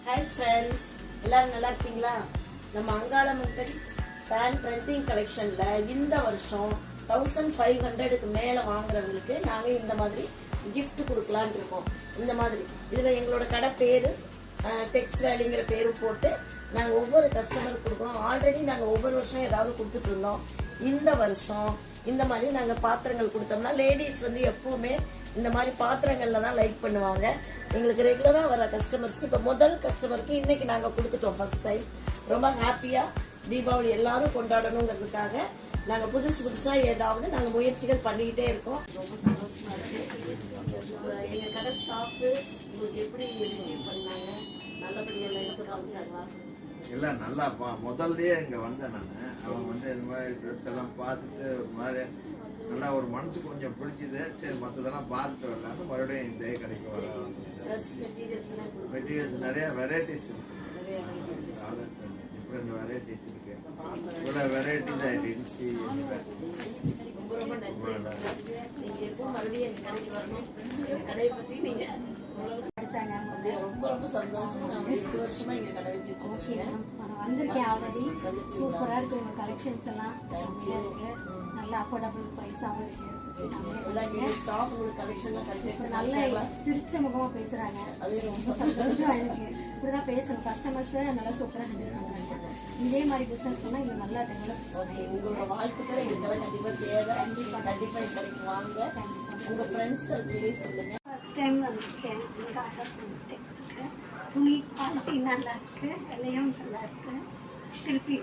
Hi friends, எல்லாரும் நல்லா இருக்கீங்களா? நம்ம அங்காள மெத்தட்ஸ் பேண்ட் பிரிண்டிங் கலெக்ஷன்ல இந்த வருஷம் 1500க்கு மேல வாங்குறவங்களுக்கு நாங்க இந்த மாதிரி gift கொடுக்கலான்னு இருக்கோம். இந்த மாதிரி இதுல எங்களோட கடை பேரு டெக்ஸ் வேலிங்கிற பேரு போட்டு நாங்க ஒவ்வொரு கஸ்டமருக்கு கொடுக்குறோம். ஆல்ரெடி நாங்க ஒவ்வொரு வருஷம் ஏதாவது கொடுத்துட்டு இருந்தோம். இந்த வருஷம் இந்த மாதிரி நாங்க பாத்திரங்கள் கொடுத்தோம்னா லேடிஸ் வந்து எப்பவுமே இந்த மாதிரி பாத்திரங்கள்ல தான் லைக் பண்ணுவாங்க. எங்களுக்கு ரெகுலரா வர கஸ்டமர்ஸ்க்கு இப்ப முதல் கஸ்டமருக்கு இன்னைக்கு நாங்க கொடுத்துட்டோம். ஃபர்ஸ்ட் டைம் ரொம்ப ஹாப்பியா தீபாவளி எல்லாரும் கொண்டாடணுங்கிறதுக்காக நாங்க புதுசா ஏதாவது நாங்க முயற்சிகள் பண்ணிக்கிட்டே இருக்கோம். ரொம்ப சந்தோஷமா இருக்கு. எங்க கடை ஸ்டாஃப் உங்களுக்கு எப்படி ரிசீவ் பண்ணாங்க? நல்லபடியா எடுத்து காமிச்சாங்களா? இல்ல நல்லா முதல்லயே இங்க வந்தேன் நானு. அவங்க வந்து இந்த மாதிரி ட்ரெஸ் எல்லாம் பார்த்துட்டு ஒரு மாதிரி நல்லா ஒரு மனசு கொஞ்சம் பிடிச்சது. சரி மற்றதெல்லாம் பார்த்துட்டு வரலான்னு மறுபடியும் இந்த கடைக்கு வர மெட்டீரியல்ஸ் நிறைய வெரைட்டிஸ் இருக்கு. டிஃப்ரெண்ட் வெரைட்டிஸ் இருக்கு. இவ்வளவு வெரைட்டிஸ் ஐ டிடன்ட் see ரொம்ப நன்றி. நீங்க எப்போ மறுபடியும் எங்க கடைக்கு வரணும். கடையை பத்தி நீங்க ரொம்ப சந்தோஷம். 8 வருஷமா இங்க கடை வச்சுட்டு வந்திருக்கேன். ஆல்ரெடி சூப்பரா இருக்கு. உங்க கலெக்ஷன்ஸ் எல்லாம் செம்மையா இருக்கு. நல்ல அஃபோர்டபுள் பிரைஸாவும் இருக்கு. நல்ல சிரிச்ச முகமா பேசுறாங்க. அது ரொம்ப சந்தோஷமா இருக்கு. இப்படிதான் பேசணும். கஸ்டமர்ஸ் நல்லா சூப்பரா ஹேண்டில் பண்றாங்க. இதே மாதிரி பிசினஸ் பண்ணா இன்னும் நல்லா டெவலப். உங்களோட வாழ்த்துக்கள் எங்களுக்கெல்லாம் கண்டிப்பா தேவை. கண்டிப்பா கடைக்கு வாங்க. உங்க ஃப்ரெண்ட்ஸ் சர்க்கிளே சொல்லுங்க. ஃபர்ஸ்ட் டைம் வந்திருக்கேன். இங்கே ஆர்டர் பண்ண டெக்ஸுக்கு துணி குவாலிட்டி நல்லா இருக்கு, விலையும் நல்லா இருக்கு. திருப்பி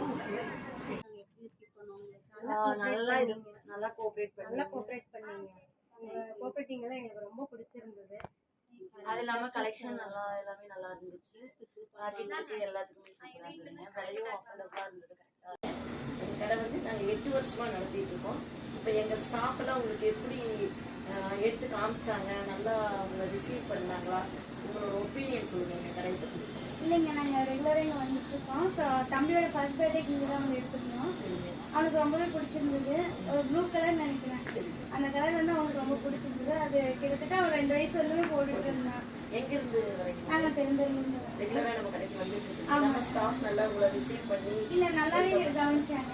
நல்லா கோஆபரேட் பண்ணீங்க. கோஆபரேட்டிங்லாம் எங்களுக்கு ரொம்ப பிடிச்சிருந்தது. அது இல்லாம கலெக்ஷன் எல்லாமே நல்லா இருந்துச்சு. எல்லாத்துக்குமே விலையும் அஃபோர்டபுளா இருந்தது. கடை வந்து நாங்க 8 வருஷமா நடத்திட்டு இருக்கோம். இப்ப எங்க ஸ்டாஃப் எல்லாம் உங்களுக்கு எப்படி எடுத்து காமிச்சாங்க? நல்லா உங்களை ரிசீவ் பண்ணாங்களா? உங்களோட ஒப்பீனியன் சொல்லுங்க எங்க கடை பத்தி. இல்லைங்க, நாங்கள் ரெகுலராக இங்கே வந்துட்டு இருக்கோம். தம்பியோட ஃபர்ஸ்ட் பர்த்டேக்கு இங்கே தான் வந்து எடுத்துருந்தோம். அவனுக்கு ரொம்பவே பிடிச்சிருந்தது. ஒரு ப்ளூ கலர் நினைக்கிறேன். அந்த கலர் வந்து அவனுக்கு ரொம்ப பிடிச்சிருந்தது. அது கிட்டத்தட்ட அவன் 2 வயசு வரலுமே போட்டுட்டு இருந்தான். எங்க இருந்து வரைக்கும்? நாங்கள் தெரிஞ்சிருந்து ரெகுலரா நம்ம கடைக்கு வந்துட்டு ஸ்டாஃப் நல்லா உங்களை ரிசீவ் பண்ணி இல்லை நல்லாவே கவனிச்சாங்க.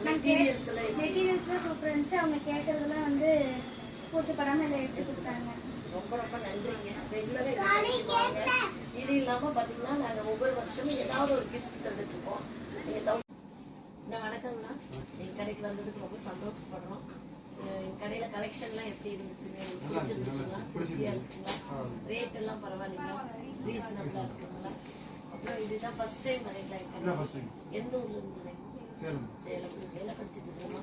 மெட்டீரியல்ஸ்லாம் சூப்பராக இருந்துச்சு. அவங்க கேட்கறதுலாம் வந்து கூச்சப்படாமல் எல்லாம் எடுத்து கொடுத்தாங்க. ரொம்ப நன்றிங்க. ரெகுலரா இது இல்லாம பாத்தீங்கன்னா நாங்க ஒவ்வொரு வருஷமும் ஏதாவது ஒரு கிஃப்ட் தந்துட்டு இருக்கோம். நீங்க வணக்கங்கண்ணா. எங்க கடைக்கு வந்ததுக்கு ரொம்ப சந்தோஷப்படுறோம். எங்க கடையில கலெக்ஷன்லாம் எப்படி இருந்துச்சுங்க? பிடிச்சிருந்துச்சுங்களா? திருப்தியா இருக்குங்களா? ரேட் எல்லாம் பரவாயில்லைங்களா? ரீசனபிளா இருக்குங்களா? அப்புறம் இதுதான் ஃபர்ஸ்ட் டைம் வரீங்களா? எந்த ஊர்ல இருந்து? சேலம். எல்லாம் படிச்சுட்டு இருக்கோமா?